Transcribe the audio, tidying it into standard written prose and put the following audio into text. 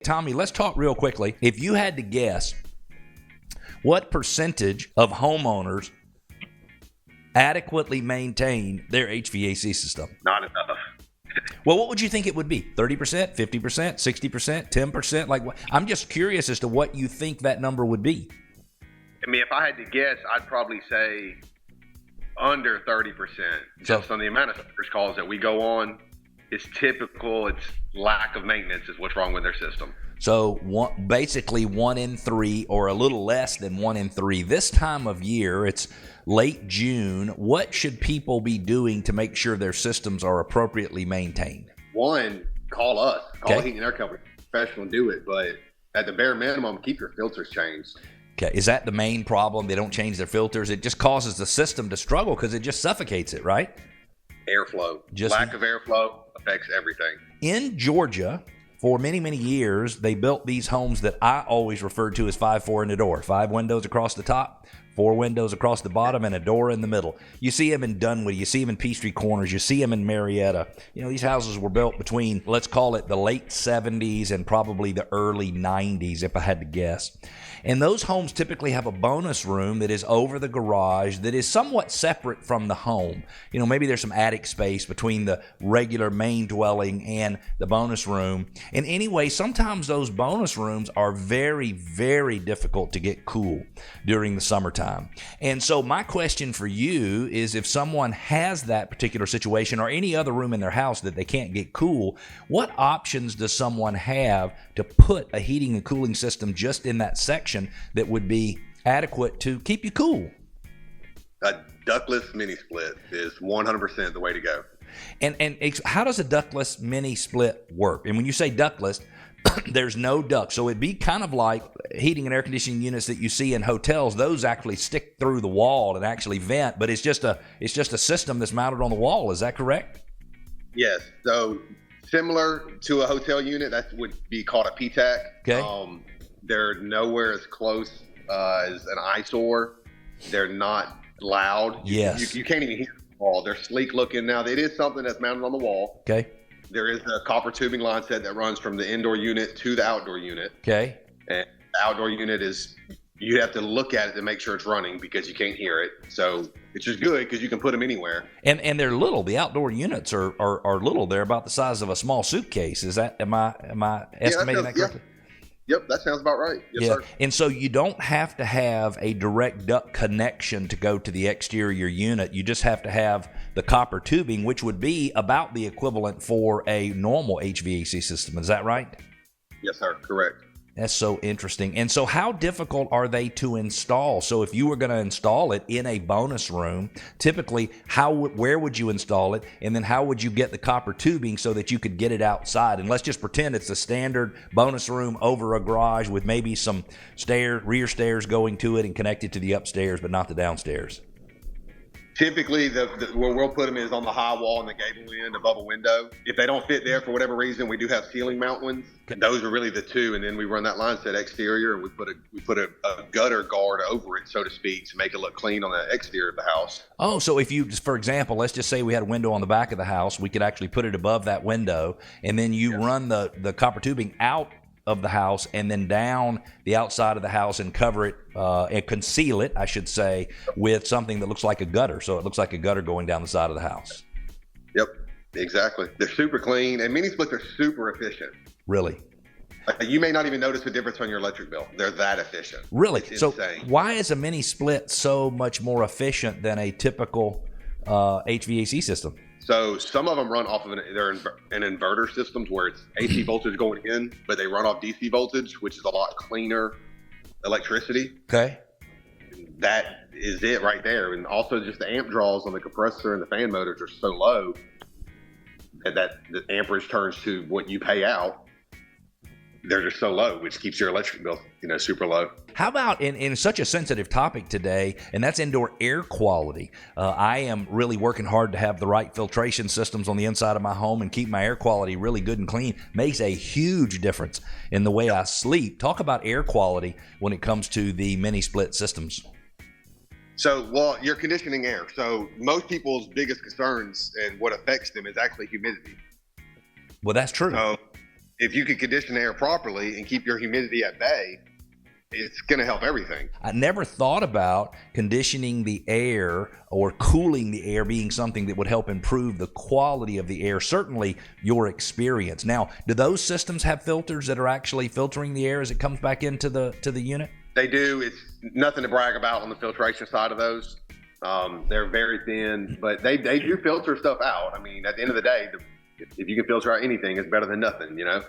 Tommy, let's talk real quickly. If you had to guess, what percentage of homeowners adequately maintain their HVAC system? Not enough. Well, what would you think it would be? 30%, 50%, 60%, 10%? Like, I'm just curious as to what you think that number would be. I mean, if I had to guess, I'd probably say under 30%. Just on the amount of service calls that we go on, it's typical. It's lack of maintenance is what's wrong with their system. So basically 1 in 3, or a little less than 1 in 3. This time of year, it's late June. What should people be doing to make sure their systems are appropriately maintained? One, call us. Call the Okay. heating and air company. Professional and do it. But at the bare minimum, keep your filters changed. Okay, is that the main problem? They don't change their filters. It just causes the system to struggle because it just suffocates it, right? Airflow. Lack of airflow affects everything. In Georgia, for many, many years, they built these homes that I always referred to as 5-4 in the door. 5 windows across the top, 4 windows across the bottom, and a door in the middle. You see them in Dunwoody. You see them in Peachtree Corners. You see them in Marietta. You know, these houses were built between, let's call it the late 70s and probably the early 90s, if I had to guess. And those homes typically have a bonus room that is over the garage that is somewhat separate from the home. You know, maybe there's some attic space between the regular main dwelling and the bonus room. And anyway, sometimes those bonus rooms are very, very difficult to get cool during the summertime. And so my question for you is, if someone has that particular situation or any other room in their house that they can't get cool, what options does someone have to put a heating and cooling system just in that section that would be adequate to keep you cool? A ductless mini split is 100% the way to go. And how does a ductless mini split work? And when you say ductless, there's no duct. So it'd be kind of like heating and air conditioning units that you see in hotels. Those actually stick through the wall and actually vent, but it's just a system that's mounted on the wall. Is that correct? Yes. So similar to a hotel unit, that would be called a PTAC. Okay. They're nowhere as close as an eyesore. They're not loud. Yes. You can't even hear them all. They're sleek looking. Now, it is something that's mounted on the wall. Okay. There is a copper tubing line set that runs from the indoor unit to the outdoor unit. Okay. And the outdoor unit is, you have to look at it to make sure it's running because you can't hear it. So it's just good because you can put them anywhere. And they're little. The outdoor units are little. They're about the size of a small suitcase. Is that, am I estimating that correctly? Yep, that sounds about right. Yes, sir. And so you don't have to have a direct duct connection to go to the exterior unit. You just have to have the copper tubing, which would be about the equivalent for a normal HVAC system. Is that right? Yes, sir. Correct. That's so interesting. And so how difficult are they to install? So if you were going to install it in a bonus room, typically where would you install it? And then how would you get the copper tubing so that you could get it outside? And let's just pretend it's a standard bonus room over a garage with maybe some rear stairs going to it and connected to the upstairs, but not the downstairs. Typically, where we'll put them is on the high wall in the gable end above a window. If they don't fit there for whatever reason, we do have ceiling mount ones. And those are really the two. And then we run that line set exterior, and we put a gutter guard over it, so to speak, to make it look clean on the exterior of the house. Oh, so if you, for example, let's just say we had a window on the back of the house, we could actually put it above that window, and then you run the copper tubing out of the house and then down the outside of the house and cover it and conceal it, I should say, with something that looks like a gutter. So it looks like a gutter going down the side of the house. Yep, exactly. They're super clean, and mini splits are super efficient. Really? You may not even notice the difference on your electric bill. They're that efficient. Really? It's so insane. Why is a mini split so much more efficient than a typical HVAC system? So some of them run off of they're an inverter systems where it's AC voltage going in, but they run off DC voltage, which is a lot cleaner electricity. Okay. That is it right there. And also just the amp draws on the compressor and the fan motors are so low that the amperage turns to what you pay out. They're just so low, which keeps your electric bill, super low. How about in such a sensitive topic today, and that's indoor air quality? I am really working hard to have the right filtration systems on the inside of my home and keep my air quality really good and clean. Makes a huge difference in the way I sleep. Talk about air quality when it comes to the mini split systems. So, you're conditioning air. So most people's biggest concerns and what affects them is actually humidity. Well, that's true. So if you can condition the air properly and keep your humidity at bay, it's going to help everything. I never thought about conditioning the air or cooling the air being something that would help improve the quality of the air, certainly your experience. Now, do those systems have filters that are actually filtering the air as it comes back into the unit? They do. It's nothing to brag about on the filtration side of those. They're very thin, but they do filter stuff out. I mean, at the end of the day, if you can filter out anything, it's better than nothing, you know?